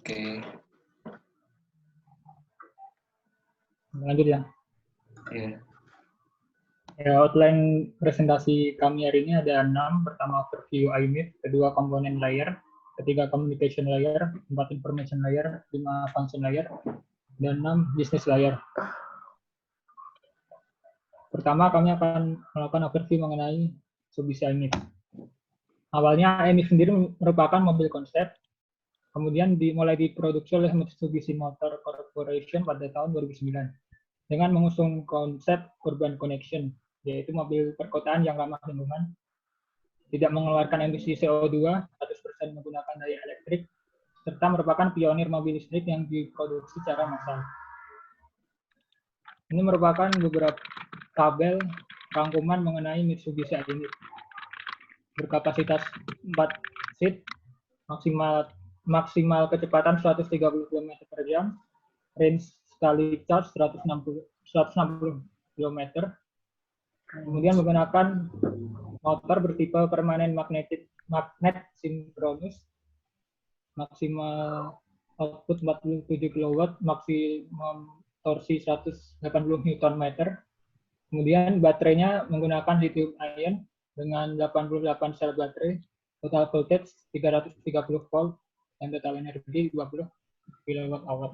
Oke. Lanjut ya. Iya. Ya, outline presentasi kami hari ini ada 6. Pertama, overview IMIF, kedua, component layer, ketiga, communication layer, 4, information layer, 5, function layer, dan 6, business layer. Pertama, kami akan melakukan overview mengenai Mitsubishi IMIF. Awalnya, IMIF sendiri merupakan mobil konsep, kemudian dimulai diproduksi oleh Mitsubishi Motor Corporation pada tahun 2009 dengan mengusung konsep urban connection, yaitu mobil perkotaan yang ramah lingkungan, tidak mengeluarkan emisi CO2, 100% menggunakan daya elektrik, serta merupakan pionir mobil listrik yang diproduksi secara massal. Ini merupakan beberapa tabel rangkuman mengenai Mitsubishi ini. Berkapasitas 4 seat, maksimal kecepatan 130 km per jam, range sekali charge 160 km. Kemudian menggunakan motor bertipe permanen magnet sinkronus, maksimal output 47 kW, maksimum torsi 180 Nm. Kemudian baterainya menggunakan lithium ion dengan 88 sel baterai, total voltage 330 volt, dan total energi 20 kWh.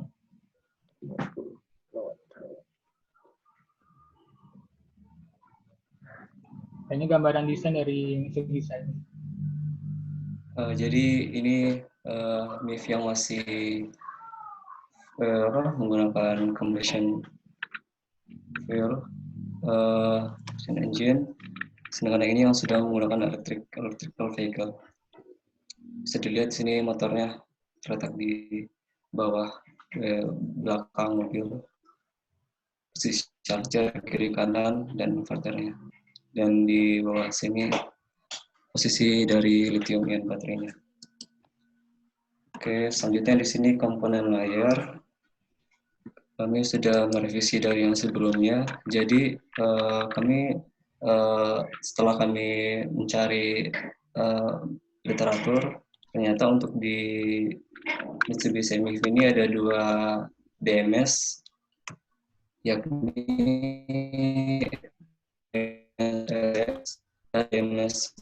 Ini gambaran desain dari Mitsubishi ini. Jadi ini MIF yang masih menggunakan combustion fuel engine, sedangkan ini yang sudah menggunakan electrical vehicle. Bisa dilihat sini motornya terletak di bawah belakang mobil, posisi charger kiri kanan dan inverternya, dan di bawah sini posisi dari lithium ion baterainya. Oke, selanjutnya di sini komponen layer. Kami sudah merevisi dari yang sebelumnya. Jadi setelah kami mencari literatur, ternyata untuk di Mitsubishi MIF ini ada 2 DMS, yakni DMS.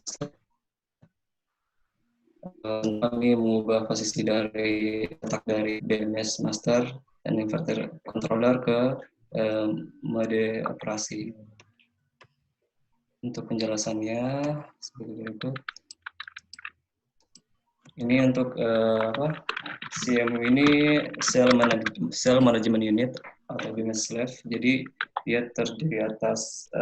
Kami mengubah posisi dari letak dari DMS master dan inverter controller ke mode operasi. Untuk penjelasannya seperti berikut. Ini untuk CMU ini cell management unit atau BMS slave. Jadi dia terdiri atas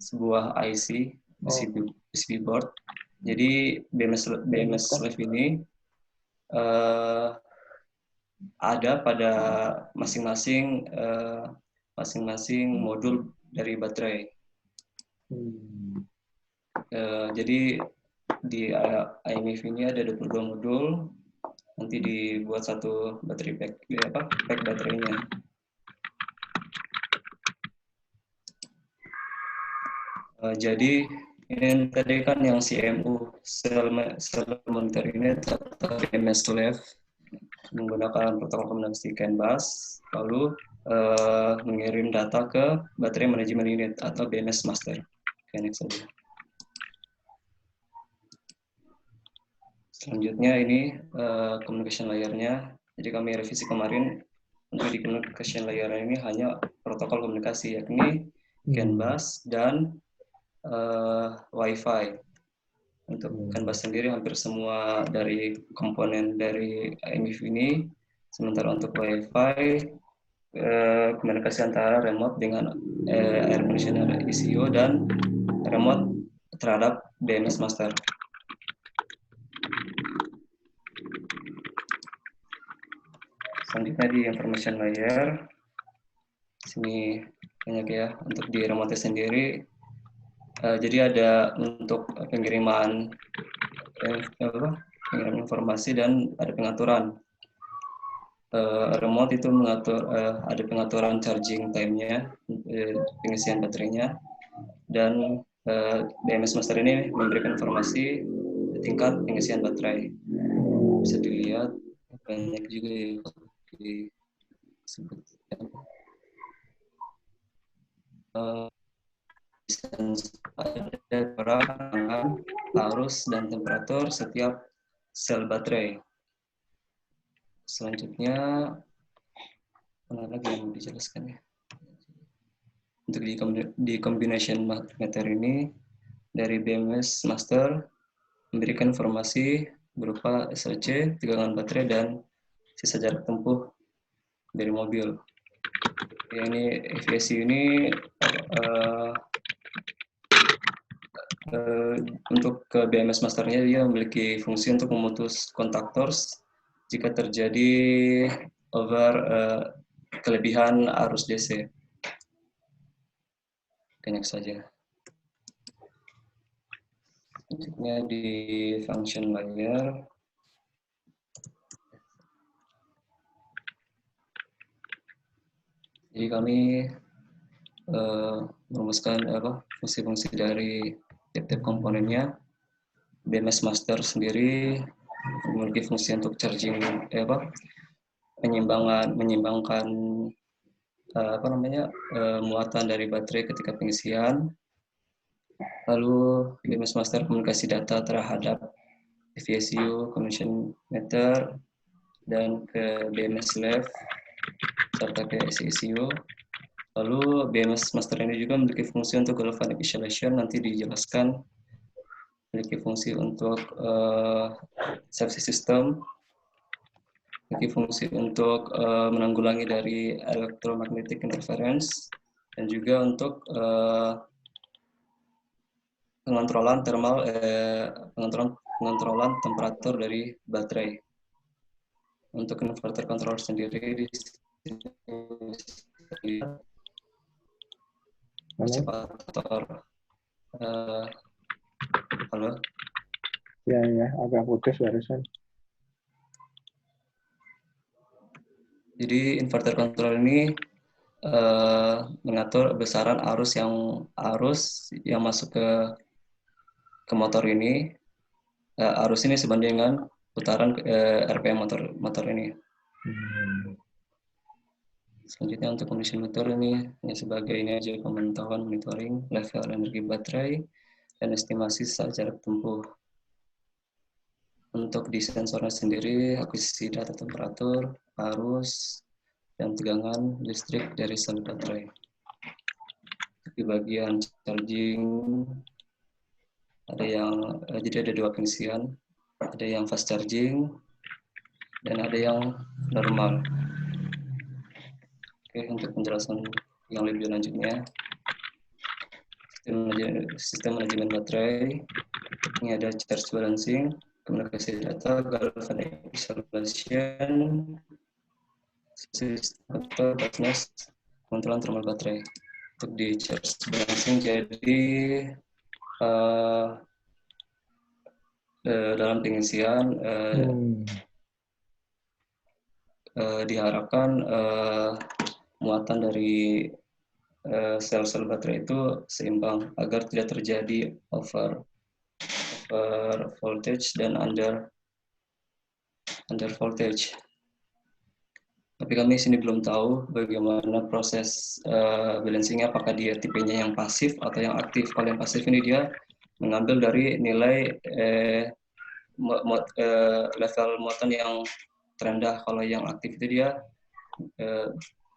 sebuah IC PCB board. Jadi BMS slave ini ada pada masing-masing modul dari baterai. Jadi di IMIF ini ada 22 modul, nanti dibuat satu baterai pack baterainya. Jadi ini tadi kan yang CMU cell monitor ini atau BMS slave menggunakan protokol komunikasi CAN bus, lalu mengirim data ke baterai management unit atau BMS master. Next saja. Selanjutnya ini communication layer-nya. Jadi kami revisi kemarin, untuk di communication layer ini hanya protokol komunikasi, yakni CAN bus dan Wi-Fi. Untuk CAN bus sendiri hampir semua dari komponen dari IMIF ini. Sementara untuk Wi-Fi, komunikasi antara remote dengan air conditioner ECU dan remote terhadap BMS master. Selanjutnya di information layer, sini banyak ya untuk di remote sendiri. Jadi ada untuk pengiriman informasi dan ada pengaturan. Remote itu mengatur ada pengaturan charging time-nya, pengisian baterainya, dan BMS master ini memberikan informasi tingkat pengisian baterai. Bisa dilihat banyak juga yang disebutkan. Ada peran arus dan temperatur setiap sel baterai. Selanjutnya, mana lagi yang mau dijelaskan ya? Untuk di combination meter ini, dari BMS Master memberikan informasi berupa SLC, tegangan baterai, dan sisa jarak tempuh dari mobil. Yang ini EVSE ini untuk ke BMS Masternya dia memiliki fungsi untuk memutus kontaktors jika terjadi kelebihan arus DC. Banyak saja. Selanjutnya di function layer. Jadi kami merumuskan fungsi-fungsi dari tiap-tiap komponennya. BMS Master sendiri memiliki fungsi untuk charging, menyimbangkan muatan dari baterai ketika pengisian. Lalu BMS Master komunikasi data terhadap VSU, Combination Meter, dan ke BMS Lab serta ke ECU. Lalu BMS Master ini juga memiliki fungsi untuk galvanic isolation, nanti dijelaskan. Memiliki fungsi untuk safety system, memiliki fungsi untuk menanggulangi dari electromagnetic interference, dan juga untuk pengontrolan thermal, pengontrolan temperatur dari baterai. Untuk inverter controller sendiri di separator. Halo? Ya, agak putus barusan. Jadi inverter controller ini mengatur besaran arus yang masuk ke motor ini. Arus ini sebanding dengan putaran RPM motor ini. Selanjutnya untuk condition meter ini hanya sebagai ini aja pemantauan monitoring level energi baterai dan estimasi jarak tempuh. Untuk di sensornya sendiri akuisisi data temperatur, arus, dan tegangan listrik dari sel baterai. Di bagian charging jadi ada dua pengisian, ada yang fast charging dan ada yang normal. Oke, untuk penjelasan yang lebih lanjutnya, sistem manajemen baterai ini ada charge balancing, komunikasi data, galvanic isolation, sistem brightness, kontrol thermal baterai. Untuk di charge balancing jadi dalam pengisian diharapkan muatan dari sel-sel baterai itu seimbang agar tidak terjadi over voltage dan under voltage. Tapi kami sini belum tahu bagaimana proses balancingnya, apakah dia tipenya yang pasif atau yang aktif. Kalau yang pasif ini dia mengambil dari nilai level muatan yang terendah. Kalau yang aktif itu dia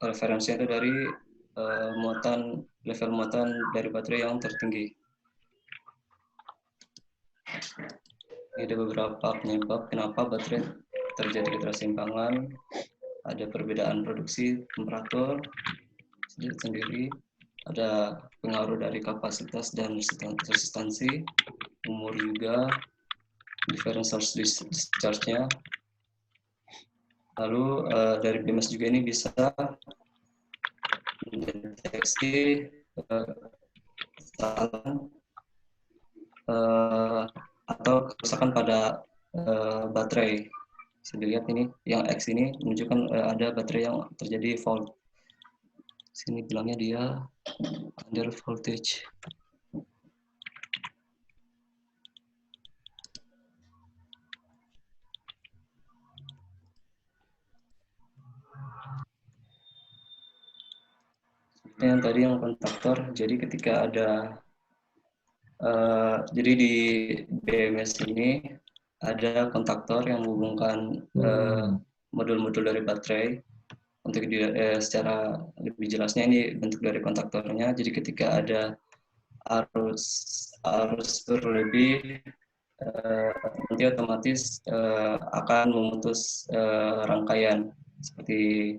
referensinya itu dari level muatan dari baterai yang tertinggi. Ini ada beberapa penyebab kenapa baterai terjadi keterseimbangan. Ada perbedaan produksi temperatur sendiri, ada pengaruh dari kapasitas dan resistansi, umur juga, differential discharge-nya. Lalu dari BMS juga ini bisa mendeteksi kesalahan atau kerusakan pada baterai. Bisa dilihat ini, yang X ini menunjukkan ada baterai yang terjadi fault. Sini bilangnya dia under voltage. yang tadi yang kontaktor, jadi ketika ada jadi di BMS ini ada kontaktor yang menghubungkan modul-modul dari baterai. Untuk secara lebih jelasnya ini bentuk dari kontaktornya. Jadi ketika ada arus berlebih, nanti otomatis akan memutus rangkaian. Seperti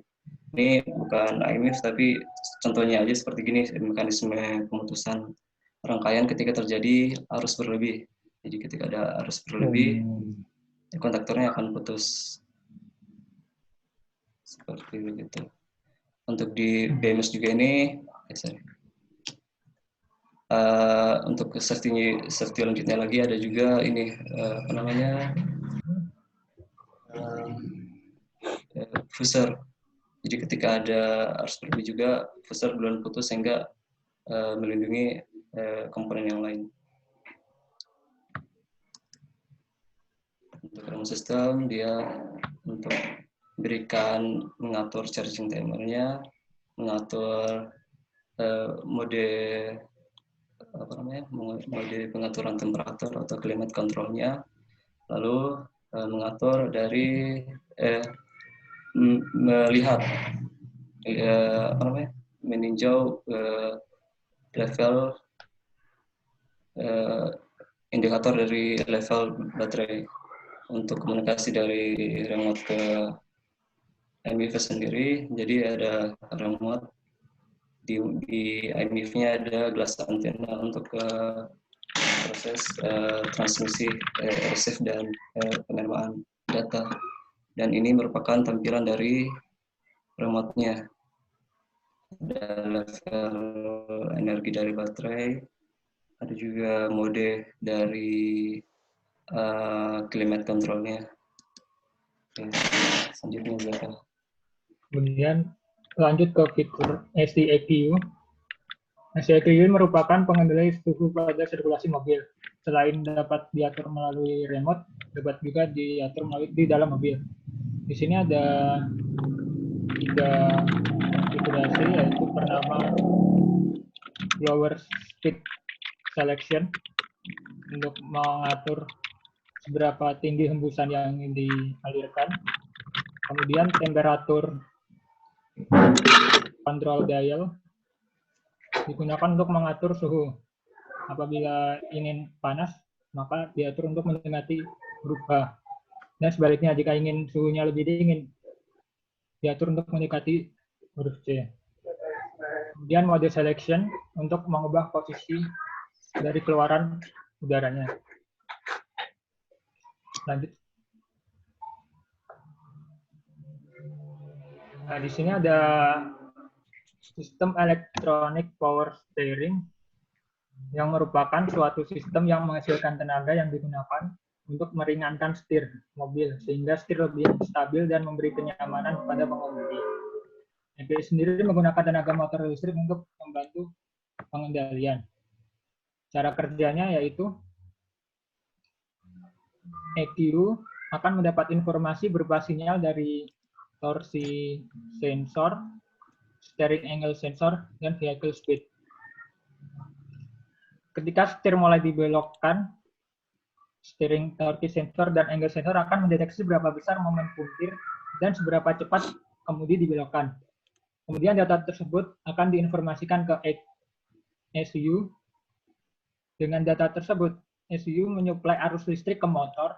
ini bukan IMIF, tapi contohnya aja seperti gini, mekanisme pemutusan rangkaian ketika terjadi arus berlebih. Jadi ketika ada arus berlebih, kontaktornya akan putus. Seperti begitu. Untuk di BMS juga ini, untuk safety lanjutnya lagi ada juga ini apa namanya fusor. Jadi ketika ada arus berlebih juga fusor belum putus sehingga melindungi komponen yang lain. Untuk RAM system dia untuk berikan mengatur charging timernya, mengatur mode apa namanya mode pengaturan temperatur atau climate controlnya, lalu mengatur dari melihat apa namanya meninjau level indikator dari level baterai untuk komunikasi dari remote ke IMIF sendiri. Jadi ada remote di IMIF-nya ada glass antenna untuk proses transmisi receive dan penerimaan data. Dan ini merupakan tampilan dari remote-nya. Ada level energi dari baterai, ada juga mode dari climate control-nya. Oke, selanjutnya berapa? Kemudian lanjut ke fitur STECU. STECU merupakan pengendali suhu pada sirkulasi mobil. Selain dapat diatur melalui remote, dapat juga diatur melalui di dalam mobil. Di sini ada 3 konfigurasi, yaitu pertama blower speed selection untuk mengatur seberapa tinggi hembusan yang ingin dialirkan. Kemudian temperatur control dial digunakan untuk mengatur suhu. Apabila ingin panas, maka diatur untuk mendekati huruf H. Dan sebaliknya, jika ingin suhunya lebih dingin, diatur untuk mendekati huruf C. Kemudian mode selection untuk mengubah posisi dari keluaran udaranya. Lanjut. Nah, di sini ada sistem electronic power steering yang merupakan suatu sistem yang menghasilkan tenaga yang digunakan untuk meringankan setir mobil sehingga setir lebih stabil dan memberi kenyamanan kepada pengemudi. EPS sendiri menggunakan tenaga motor listrik untuk membantu pengendalian. Cara kerjanya yaitu ECU akan mendapat informasi berupa sinyal dari torsi sensor, steering angle sensor, dan vehicle speed. Ketika setir mulai dibelokkan, steering torsi sensor dan angle sensor akan mendeteksi berapa besar momen puntir dan seberapa cepat kemudi dibelokkan. Kemudian data tersebut akan diinformasikan ke ECU. Dengan data tersebut, ECU menyuplai arus listrik ke motor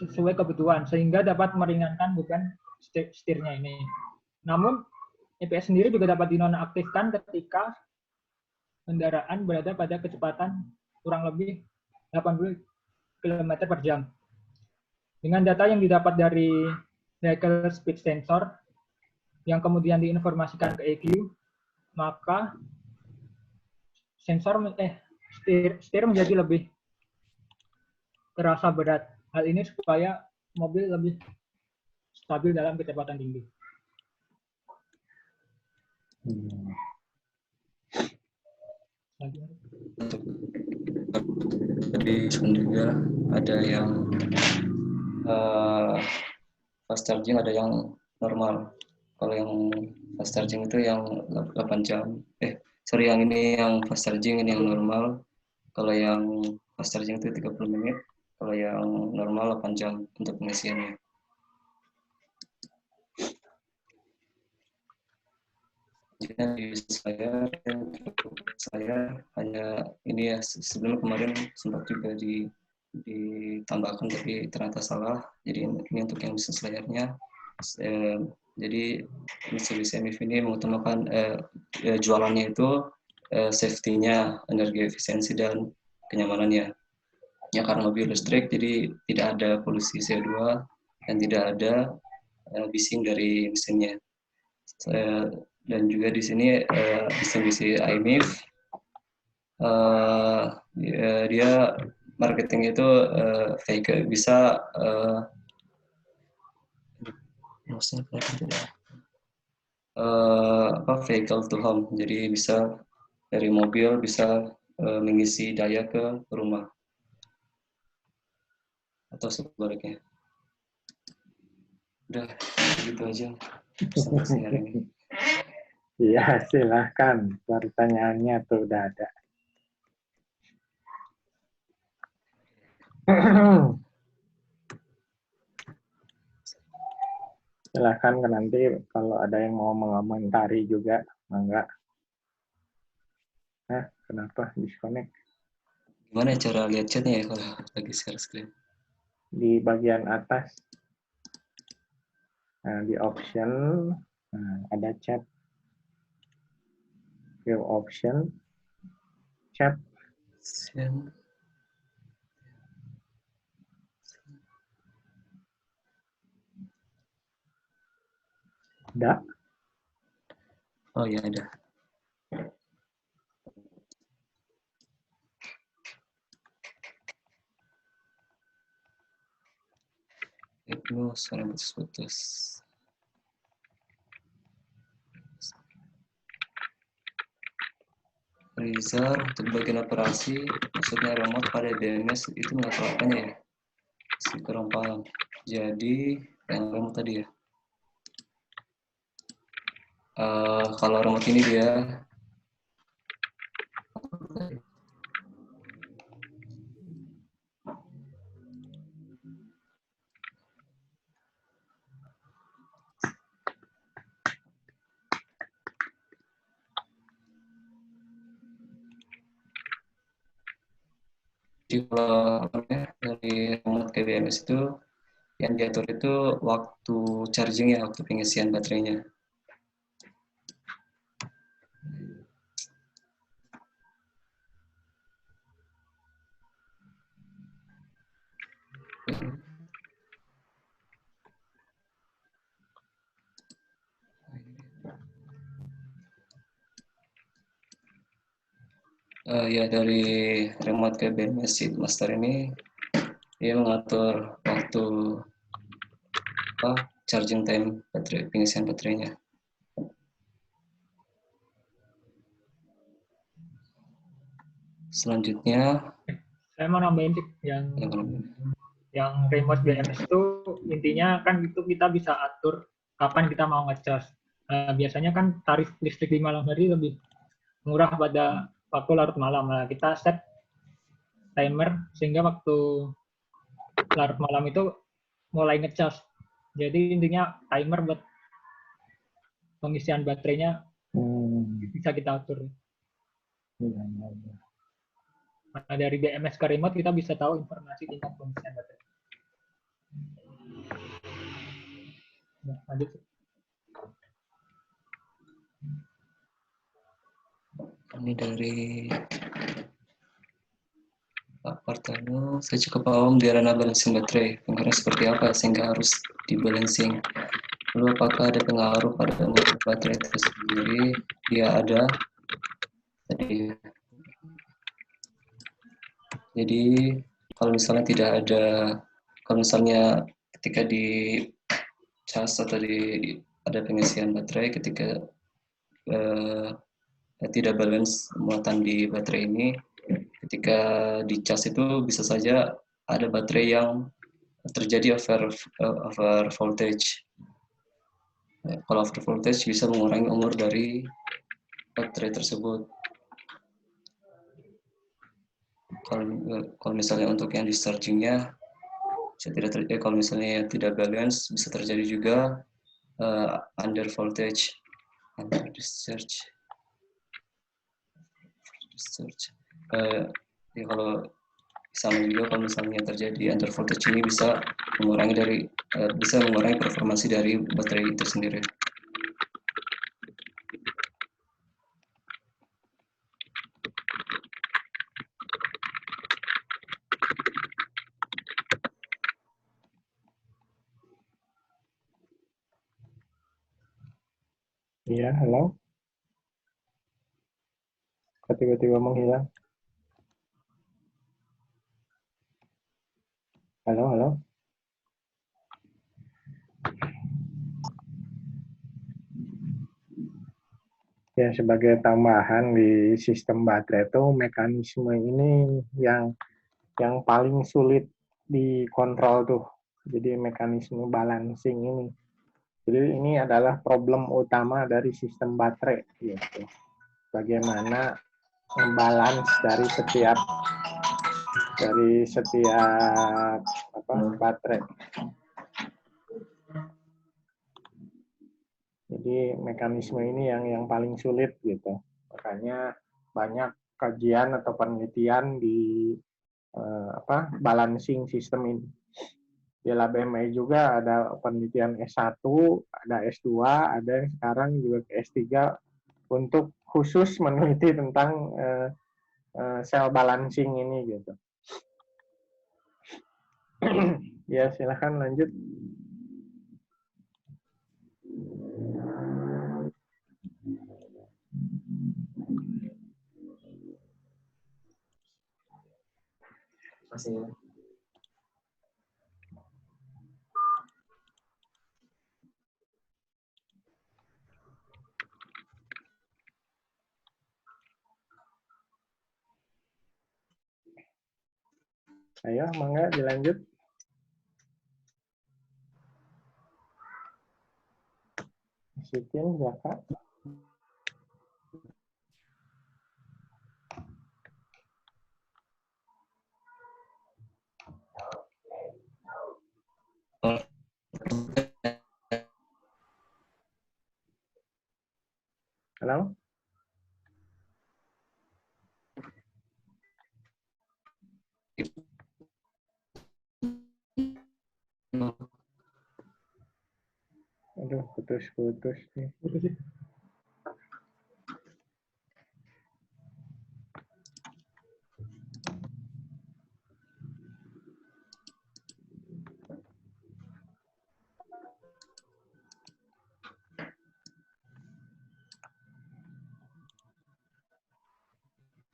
sesuai kebutuhan, sehingga dapat meringankan beban setirnya ini. Namun, EPS sendiri juga dapat dinonaktifkan ketika kendaraan berada pada kecepatan kurang lebih 80 km per jam. Dengan data yang didapat dari vehicle speed sensor, yang kemudian diinformasikan ke ECU, maka setir menjadi lebih terasa berat. Hal ini supaya mobil lebih stabil dalam kecepatan tinggi. Tadi juga ada yang fast charging, ada yang normal. Kalau yang fast charging itu yang 8 jam. Yang ini yang fast charging, ini yang normal. Kalau yang fast charging itu 30 menit. Kalau yang normal 8 jam untuk pengisiannya. Jadi saya hanya ini ya, sebelum kemarin sempat juga ditambahkan tapi ternyata salah. Jadi ini untuk yang bisnis layarnya. Jadi Mitsubishi MIF ini mengutamakan jualannya itu safety-nya, energi efisiensi dan kenyamanannya. Ya karena mobil listrik, jadi tidak ada polusi CO2 dan tidak ada bising dari mesinnya. Dan juga di sini distribusi IMIF dia marketing itu vehicle bisa vehicle to home, jadi bisa dari mobil bisa mengisi daya ke rumah atau sebaliknya. Udah gitu aja presentasi hari ini. Iya, silahkan. Pertanyaannya tuh udah ada. Silahkan nanti kalau ada yang mau mengomentari juga, mangga. Kenapa disconnect? Gimana cara lihat chatnya ya kalau lagi share screen? Di bagian atas, nah, di option, nah, ada chat. View option, chat. Ada? Oh ya ada. Itu suara putus-putus. Freezer untuk bagian operasi, maksudnya remote pada BMS itu mengatur apanya ya? Si kurang paham. Jadi yang remote tadi ya. Kalau remote ini dia kalau dari remote ke BMS itu yang diatur itu waktu charging ya, waktu pengisian baterainya. Ya dari remote ke BMS Seedmaster ini dia mengatur waktu charging time baterai, pengisian baterainya. Selanjutnya saya mau nambahin yang remote BMS itu intinya kan itu kita bisa atur kapan kita mau ngecas. Biasanya kan tarif listrik di malam hari lebih murah pada waktu larut malam. Nah, kita set timer sehingga waktu larut malam itu mulai ngecas. Jadi intinya timer buat pengisian baterainya bisa kita atur. Nah, dari BMS ke remote kita bisa tahu informasi tentang pengisian baterai. Nah, lanjut. Ini dari Pak Partano, saya cukup paham di arena balancing baterai. Pengaruh seperti apa sehingga harus dibalancing? Lalu apakah ada pengaruh pada umur baterai itu sendiri? Ya ada. Jadi kalau misalnya tidak ada, kalau misalnya ketika di cas atau ada pengisian baterai, ketika tidak balance muatan di baterai ini, ketika di cas itu bisa saja ada baterai yang terjadi over voltage. Kalau over voltage bisa mengurangi umur dari baterai tersebut. Kalau misalnya untuk yang discharging-nya, kalau misalnya tidak balance, bisa terjadi juga under voltage, under discharge. Ya kalau sama juga kalau misalnya terjadi under voltage ini bisa mengurangi performansi dari baterai itu sendiri. Iya, halo. Kok tiba-tiba menghilang? Halo, halo. Ya, sebagai tambahan di sistem baterai itu mekanisme ini yang paling sulit dikontrol tuh. Jadi mekanisme balancing ini. Jadi ini adalah problem utama dari sistem baterai gitu. Bagaimana balance dari setiap baterai. Jadi mekanisme ini yang paling sulit gitu. Makanya banyak kajian atau penelitian di balancing sistem ini. Di LabMI juga ada penelitian S1, ada S2, ada yang sekarang juga ke S3 untuk khusus meneliti tentang cell balancing ini gitu. Ya, silakan lanjut. Masih ya. Ayo, mangga dilanjut. Sitin, Jaka. Halo? Aduh, putus-putus nih.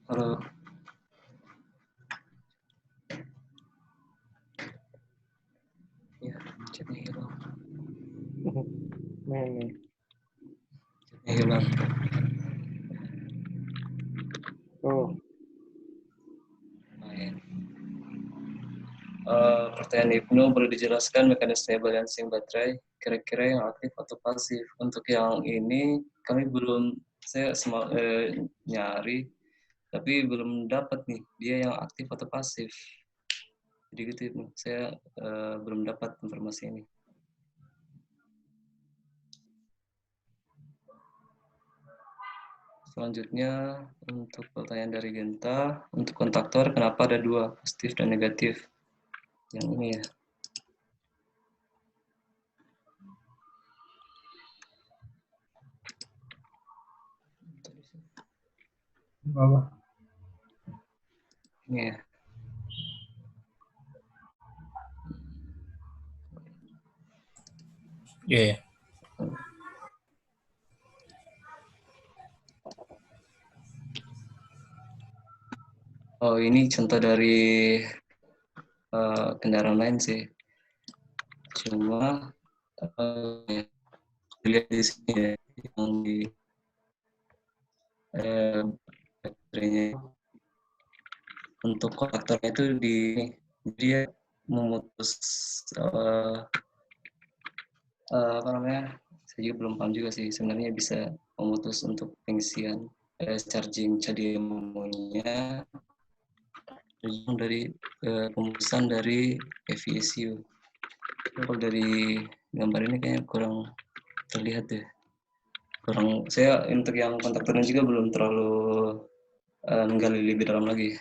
Halo. Ya, chatnya hilang. Nih. Chatnya hilang. Tuh. Pertanyaan Ibnu, boleh dijelaskan mekanisme balancing baterai kira-kira yang aktif atau pasif? Untuk yang ini kami saya nyari, tapi belum dapat nih dia yang aktif atau pasif. Jadi gitu Ibnu, saya belum dapat informasi ini. Selanjutnya untuk pertanyaan dari Genta, untuk kontaktor kenapa ada 2, positif dan negatif? Yang ini ya. Bawah. Ini ya. Iya. Oh, ini contoh dari kendaraan lain sih. Cuma lihat di sini ya, yang di baterainya untuk kontaktornya itu dia memutus apa namanya, Saya juga belum paham juga sih, sebenarnya bisa memutus untuk pengisian charging CDMA dari pemutusan dari FESU. Kalau dari gambar ini kayaknya kurang terlihat deh. Saya untuk yang kontaktornya juga belum terlalu menggali lebih dalam lagi.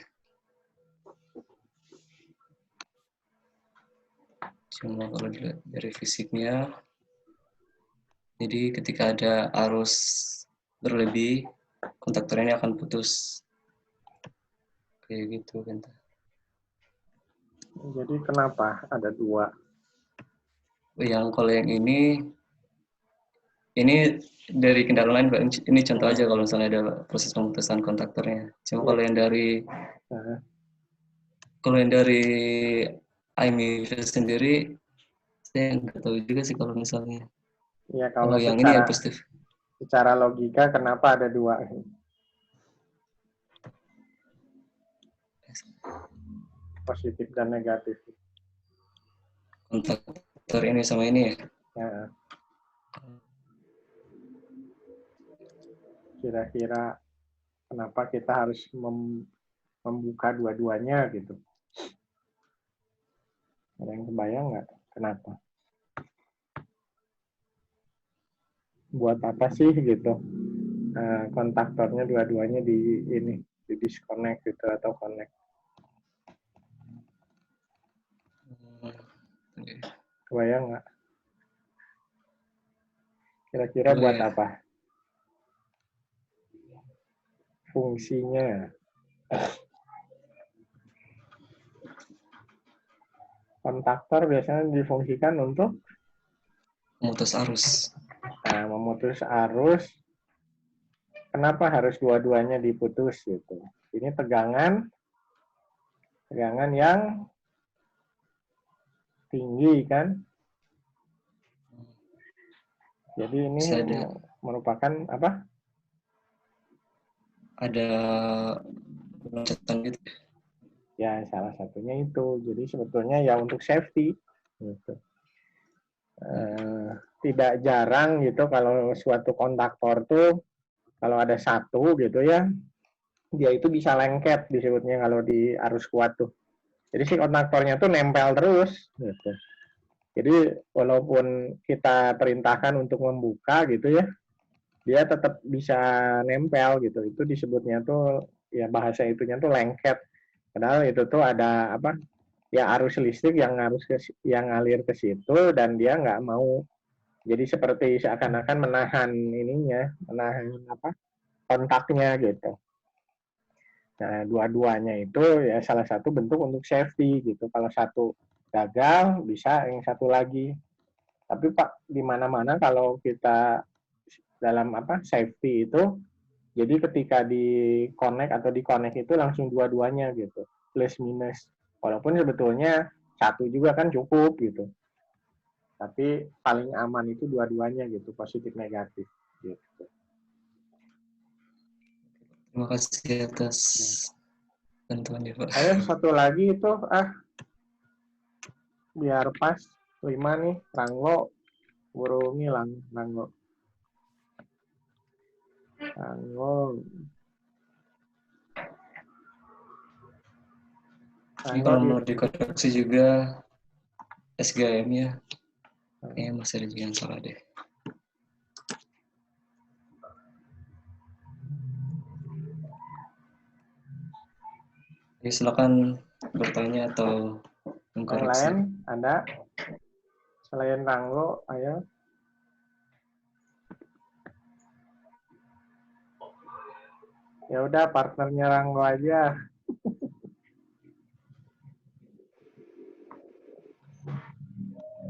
Cuma kalau dilihat dari fisiknya, jadi ketika ada arus berlebih, kontaktor ini akan putus. Kayak gitu kan. Jadi kenapa ada dua? Kalau yang ini dari kendala lain, Pak. Ini contoh aja kalau misalnya ada proses pemutusan kontaktornya. Cuma Iya. kalau yang dari IMEI sendiri, saya nggak tahu juga sih kalau misalnya. Ya, Kalau yang ini yang positif. Secara logika kenapa ada dua? Positif dan negatif. Kontaktor ini sama ini ya? Ya. Kira-kira kenapa kita harus membuka dua-duanya gitu? Ada yang kebayang nggak? Kenapa? Buat apa sih gitu? Kontaktornya dua-duanya di disconnect gitu atau connect? Kebayang nggak? Kira-kira buat apa? Fungsinya? Kontaktor biasanya difungsikan untuk memutus arus. Nah, memutus arus. Kenapa harus dua-duanya diputus gitu? Ini tegangan yang tinggi kan? Jadi ini merupakan apa? Ada loncatan gitu. Ya, salah satunya itu. Jadi sebetulnya ya untuk safety. Gitu. Tidak jarang gitu kalau suatu kontaktor tuh kalau ada satu gitu ya, dia itu bisa lengket disebutnya kalau di arus kuat tuh. Jadi si kontaktornya tuh nempel terus. Gitu. Jadi walaupun kita perintahkan untuk membuka gitu ya, dia tetap bisa nempel gitu. Itu disebutnya tuh ya bahasa itunya tuh lengket. Padahal itu tuh ada apa? Ya arus listrik yang ngalir ke situ dan dia nggak mau. Jadi seperti seakan-akan menahan kontaknya gitu. Nah, dua-duanya itu ya salah satu bentuk untuk safety gitu. Kalau satu gagal, bisa yang satu lagi. Tapi Pak, di mana-mana kalau kita dalam safety itu, jadi ketika di connect atau di connect itu langsung dua-duanya gitu, plus minus. Walaupun sebetulnya satu juga kan cukup gitu. Tapi paling aman itu dua-duanya gitu, positif negatif gitu. Terima kasih atas bantuannya, Pak. Ayo satu lagi itu biar pas 5 nih, Ranggo buru ngilang Ranggo. Ini kalau mau dikoreksi juga SGM ya, kayaknya masih ada juga yang salah deh. Jadi silakan bertanya atau mengkoreksi. Yang lain ada? Selain Ranggo, ayo. Ya udah partnernya Ranggo aja.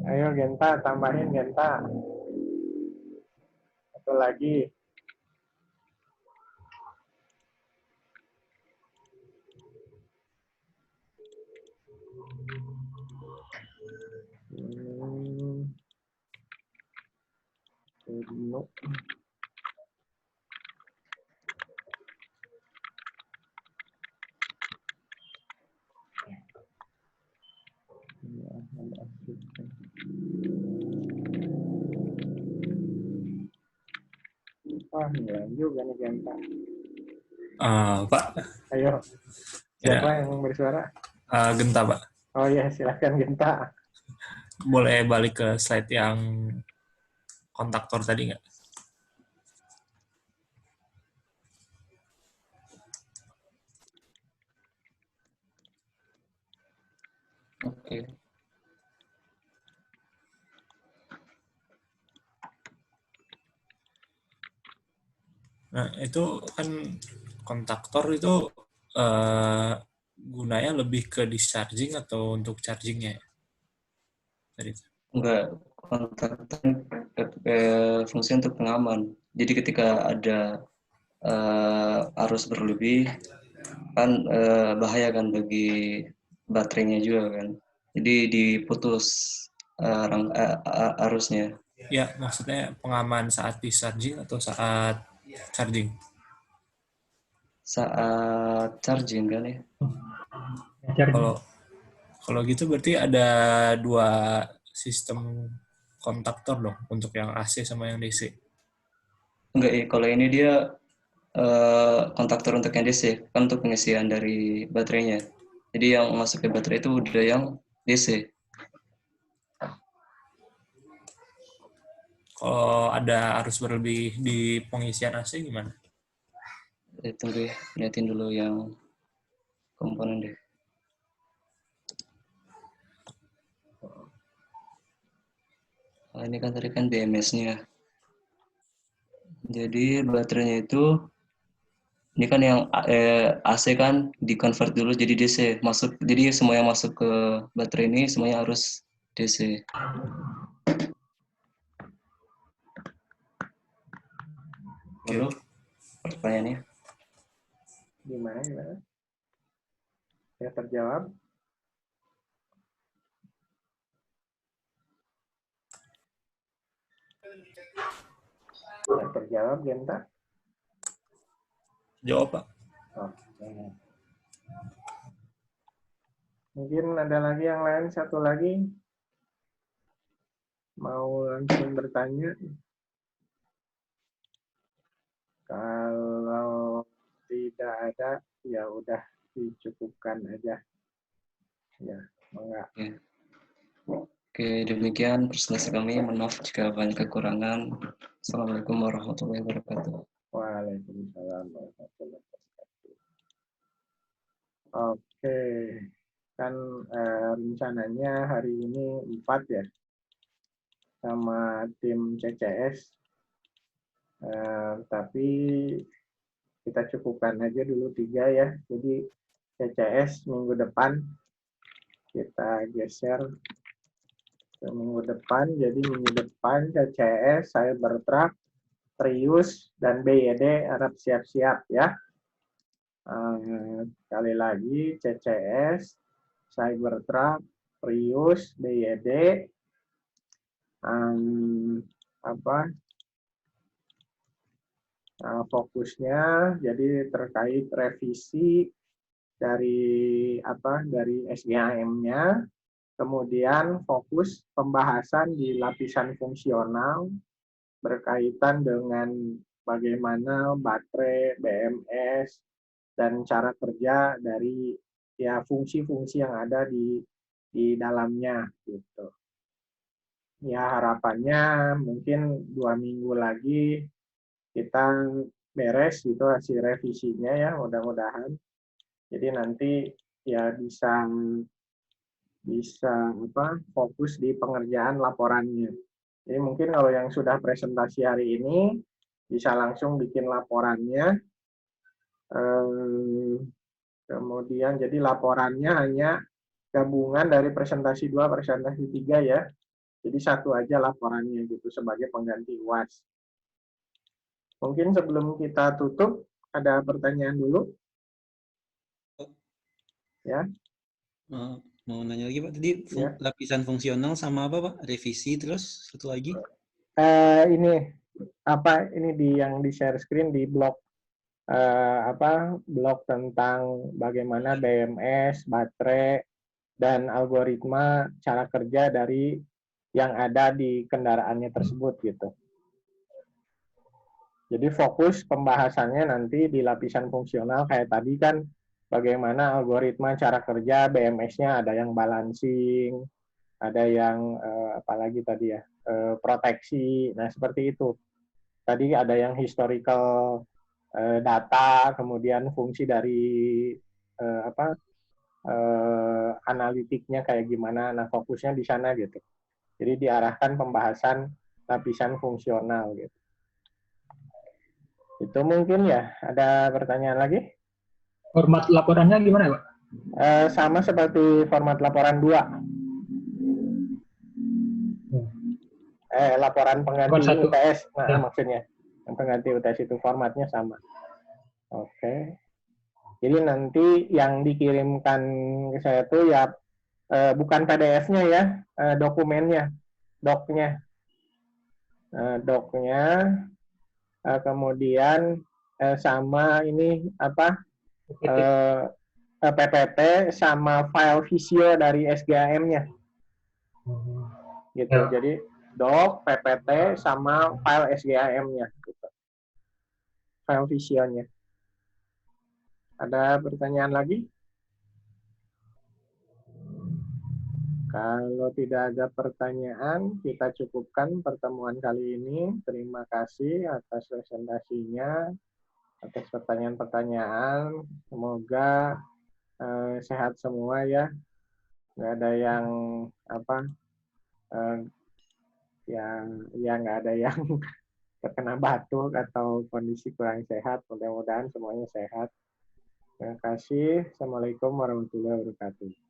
Ayo Genta, tambahin Genta. Satu lagi. Wah, hilang juga nih Genta. Pak, Ayo, siapa ya, yang bersuara? Genta, Pak. Oh iya, silakan Genta. Boleh balik ke slide yang kontaktor tadi nggak? Oke. Nah, itu kan kontaktor itu gunanya lebih ke discharging atau untuk chargingnya ya? Tadi. Enggak, kontaktor fungsi untuk pengaman. Jadi ketika ada arus berlebih, kan bahaya kan bagi baterainya juga kan. Jadi diputus arusnya. Ya, maksudnya pengaman saat discharging atau saat charging? Saat charging kan ya. Kalau kalau gitu berarti ada dua sistem kontaktor dong untuk yang AC sama yang DC. Enggak, kalau ini dia kontaktor untuk yang DC, kan untuk pengisian dari baterainya. Jadi yang masuk ke baterai itu udah yang DC. Kalau ada arus berlebih di pengisian AC gimana? Tunggu ya, liatin dulu yang komponen deh. Nah, ini kan tadi kan BMS-nya. Jadi baterainya itu, ini kan yang AC kan di-convert dulu jadi DC. Jadi semua yang masuk ke baterai ini semuanya harus DC. Lalu pertanyaannya? Gimana? Ya terjawab. Ya terjawab Genta. Jawab, Pak. Oke. Mungkin ada lagi yang lain, satu lagi. Mau langsung bertanya? Kalau tidak ada, ya udah dicukupkan aja. Ya, enggak. Oke, demikian presentasi kami. Mohon maaf jika banyak kekurangan. Assalamualaikum warahmatullahi wabarakatuh. Waalaikumsalam warahmatullahi wabarakatuh. Oke, kan rencananya hari ini 4 ya, sama tim CCS. Tapi kita cukupkan aja dulu 3 ya. Jadi CCS minggu depan kita geser ke minggu depan. Jadi minggu depan CCS, Cybertruck, Prius, dan BYD harap siap-siap ya. Sekali lagi CCS, Cybertruck, Prius, BYD, fokusnya jadi terkait revisi dari SGAM-nya, kemudian fokus pembahasan di lapisan fungsional berkaitan dengan bagaimana baterai, BMS, dan cara kerja dari ya fungsi-fungsi yang ada di dalamnya gitu. Ya harapannya mungkin 2 minggu lagi kita beres gitu hasil revisinya ya, mudah-mudahan. Jadi nanti ya bisa fokus di pengerjaan laporannya. Jadi mungkin kalau yang sudah presentasi hari ini bisa langsung bikin laporannya. Kemudian jadi laporannya hanya gabungan dari presentasi 2, presentasi 3 ya. Jadi satu aja laporannya gitu sebagai pengganti UAS. Mungkin sebelum kita tutup ada pertanyaan dulu. Ya. Mau nanya lagi Pak, tadi Ya. lapisan fungsional sama apa Pak? Revisi terus satu lagi? Ini yang di share screen di blog blog tentang bagaimana BMS, baterai, dan algoritma cara kerja dari yang ada di kendaraannya tersebut gitu. Jadi fokus pembahasannya nanti di lapisan fungsional kayak tadi kan bagaimana algoritma cara kerja BMS-nya, ada yang balancing, ada yang apalagi tadi ya, proteksi. Nah, seperti itu. Tadi ada yang historical data, kemudian fungsi dari analitiknya kayak gimana. Nah, fokusnya di sana gitu. Jadi diarahkan pembahasan lapisan fungsional gitu. Itu mungkin ya. Ada pertanyaan lagi? Format laporannya gimana, Pak? Sama seperti format laporan 2. Laporan pengganti Laporan 1. UTS, Ya. maksudnya. Yang pengganti UTS itu formatnya sama. Oke. Jadi nanti yang dikirimkan ke saya itu ya bukan PDF-nya ya, dokumennya, doc-nya. Doc-nya, kemudian sama ini apa, PPT sama file visio dari SGAM-nya. Gitu. Ya. Jadi doc, PPT sama file SGAM-nya gitu. File visionya. Ada pertanyaan lagi? Kalau tidak ada pertanyaan, kita cukupkan pertemuan kali ini. Terima kasih atas presentasinya, atas pertanyaan-pertanyaan. Semoga sehat semua ya. Nggak ada yang apa, nggak ada yang terkena batuk atau kondisi kurang sehat. Mudah-mudahan semuanya sehat. Terima kasih. Assalamualaikum warahmatullahi wabarakatuh.